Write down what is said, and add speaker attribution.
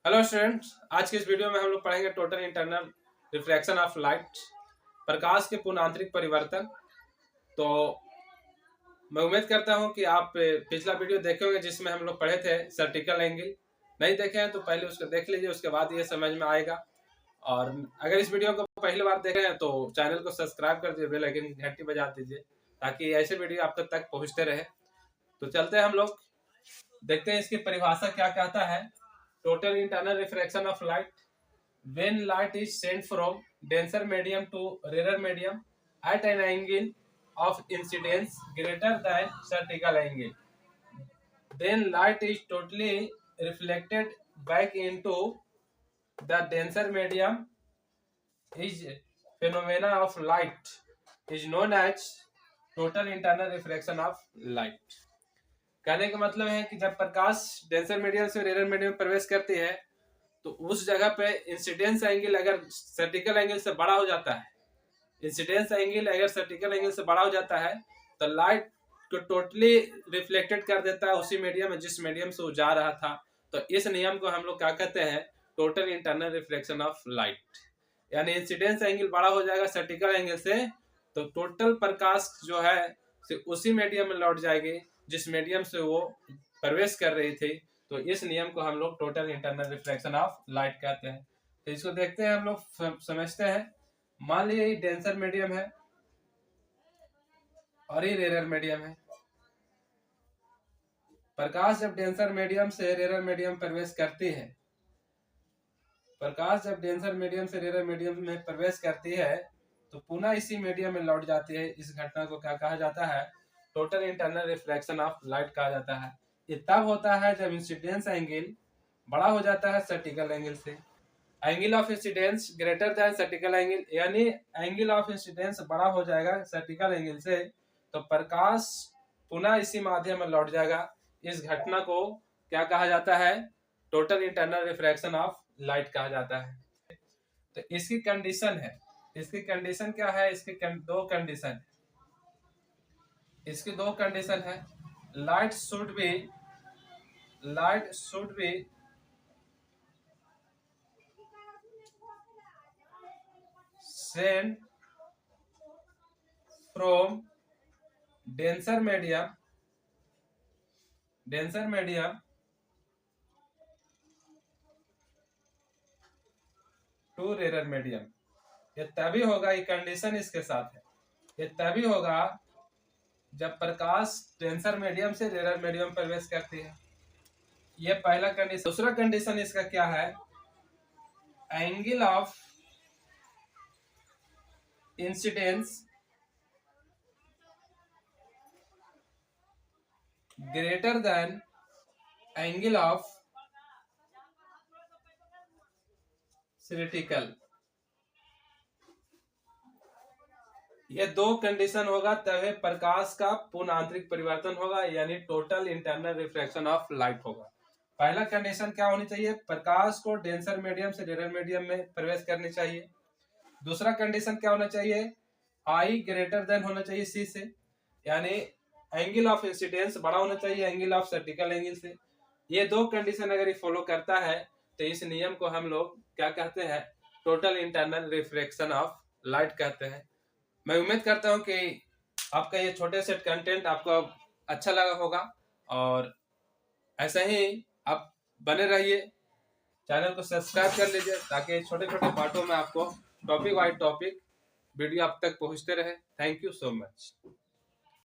Speaker 1: Hello students, आज के इस वीडियो में हम लोग पढ़ेंगे total internal refraction of light, प्रकाश के पूर्ण आंतरिक परिवर्तन। तो मैं उम्मीद करता हूं कि आप पिछला वीडियो देखे होंगे जिसमें हम लोग पढ़े थे सर्टिकल एंगल। नहीं देखे हैं तो पहले उसको देख लीजिए, उसके बाद ये समझ में आएगा। और अगर इस वीडियो को पहली बार देख रहे हैं तो चैनल को सब्सक्राइब कर दीजिए, बेल आइकन की घंटी बजा दीजिए ताकि ऐसे वीडियो आप तक पहुँचते रहे। तो चलते हैं हम लोग देखते हैं इसकी परिभाषा क्या कहता है। Total internal refraction of light when light is sent from denser medium to rarer medium at an angle of incidence greater than vertical angle, then light is totally reflected back into the denser medium. Is phenomena of light is known as total internal refraction of light. कहने का मतलब है कि जब प्रकाश denser medium से rare medium में प्रवेश करती है तो उस जगह पे इंसिडेंस एंगल अगर सर्टिकल एंगल से बड़ा हो जाता है, इंसिडेंस एंगल अगर सर्टिकल एंगल से बड़ा हो जाता है तो लाइट को टोटली रिफ्लेक्टेड कर देता है उसी मीडियम में जिस मीडियम से वो जा रहा था। तो इस नियम को हम लोग क्या कहते हैं, total internal reflection of light. यानी इंसिडेंस एंगल बड़ा हो जाएगा सर्टिकल एंगल से तो टोटल प्रकाश जो है उसी मीडियम में लौट जाएगी जिस मीडियम से वो प्रवेश कर रही थी। तो इस नियम को हम लोग total internal reflection of light कहते हैं। तो इसको देखते हैं, हम लोग समझते हैं। मान लीजिए ये डेंसर मीडियम है और ये रेयर मीडियम है। प्रकाश जब डेंसर मीडियम से रेयर मीडियम प्रवेश करती है, प्रकाश जब डेंसर मीडियम से रेयर मीडियम में प्रवेश करती है तो पुनः इसी मीडियम में लौट जाती है। इस घटना को क्या कहा जाता है, total internal reflection of light कहा जाता है। ये तब होता है जब इंसिडेंस एंगल बड़ा हो जाता है सर्टिकल एंगल से। Angle of incidence greater than critical angle, यानी एंगल ऑफ इंसिडेंस बड़ा हो जाएगा सर्टिकल एंगल से तो प्रकाश पुनः इसी माध्यम में लौट जाएगा। इस घटना को क्या कहा जाता है, total internal refraction of light कहा जाता है। तो इसकी कंडीशन है, इसकी कंडीशन क्या है, इसकी दो कंडीशन, इसकी दो कंडीशन है। Light should be sent from denser medium to rare medium. ये तभी होगा, ये कंडीशन इसके साथ है, ये तभी होगा जब प्रकाश डेंसर मीडियम से रेयर मीडियम प्रवेश करती है। ये पहला कंडीशन। दूसरा कंडीशन इसका क्या है, angle of incidence greater then angle of critical. ये दो कंडीशन होगा तभी प्रकाश का पूर्ण आंतरिक परिवर्तन होगा, यानी total internal refraction of light होगा। पहला कंडीशन क्या होनी चाहिए, प्रकाश को डेंसर मीडियम से रेयर मीडियम में प्रवेश करनी चाहिए। दूसरा कंडीशन क्या होना चाहिए, आई ग्रेटर देन होना चाहिए सी से, यानी एंगल ऑफ इंसिडेंस बड़ा होना चाहिए एंगल ऑफ सर्टिकल एंगल से। ये दो कंडीशन अगर ये फॉलो करता है तो इस नियम को हम लोग क्या कहते हैं, total internal refraction of light कहते हैं। मैं उम्मीद करता हूं कि आपका ये छोटे सेट कंटेंट आपको अच्छा लगा होगा और ऐसे ही आप बने रहिए। चैनल को सब्सक्राइब कर लीजिए ताकि छोटे छोटे पार्टों में आपको टॉपिक वाइज टॉपिक वीडियो आप तक पहुंचते रहे। Thank you so much.